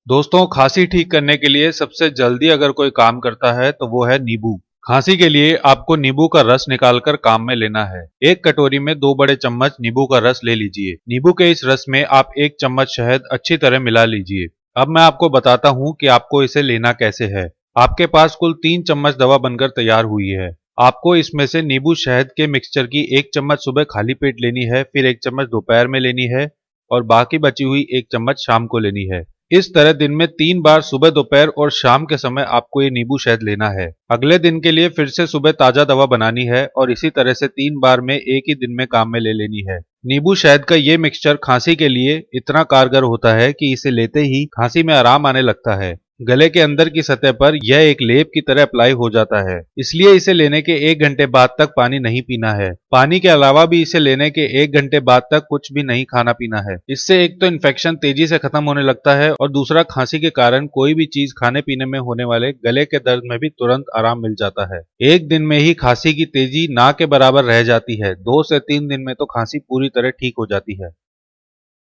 दोस्तों, खांसी ठीक करने के लिए सबसे जल्दी अगर कोई काम करता है तो वो है नींबू। खांसी के लिए आपको नींबू का रस निकालकर काम में लेना है। एक कटोरी में 2 बड़े चम्मच नींबू का रस ले लीजिए। नींबू के इस रस में आप 1 चम्मच शहद अच्छी तरह मिला लीजिए। अब मैं आपको बताता हूँ कि आपको इसे लेना कैसे है। आपके पास कुल 3 चम्मच दवा बनकर तैयार हुई है। आपको इसमें से नींबू शहद के मिक्सचर की 1 चम्मच सुबह खाली पेट लेनी है, फिर 1 चम्मच दोपहर में लेनी है और बाकी बची हुई 1 चम्मच शाम को लेनी है। इस तरह दिन में 3 बार सुबह, दोपहर और शाम के समय आपको ये नींबू शहद लेना है। अगले दिन के लिए फिर से सुबह ताजा दवा बनानी है और इसी तरह से 3 बार में एक ही दिन में काम में ले लेनी है। नींबू शहद का ये मिक्सचर खांसी के लिए इतना कारगर होता है कि इसे लेते ही खांसी में आराम आने लगता है। गले के अंदर की सतह पर यह एक लेप की तरह अप्लाई हो जाता है। इसलिए इसे लेने के 1 घंटे बाद तक पानी नहीं पीना है। पानी के अलावा भी इसे लेने के 1 घंटे बाद तक कुछ भी नहीं खाना पीना है। इससे एक तो इन्फेक्शन तेजी से खत्म होने लगता है और दूसरा खांसी के कारण कोई भी चीज खाने पीने में होने वाले गले के दर्द में भी तुरंत आराम मिल जाता है। एक दिन में ही खांसी की तेजी ना के बराबर रह जाती है। 2 से 3 दिन में तो खांसी पूरी तरह ठीक हो जाती है।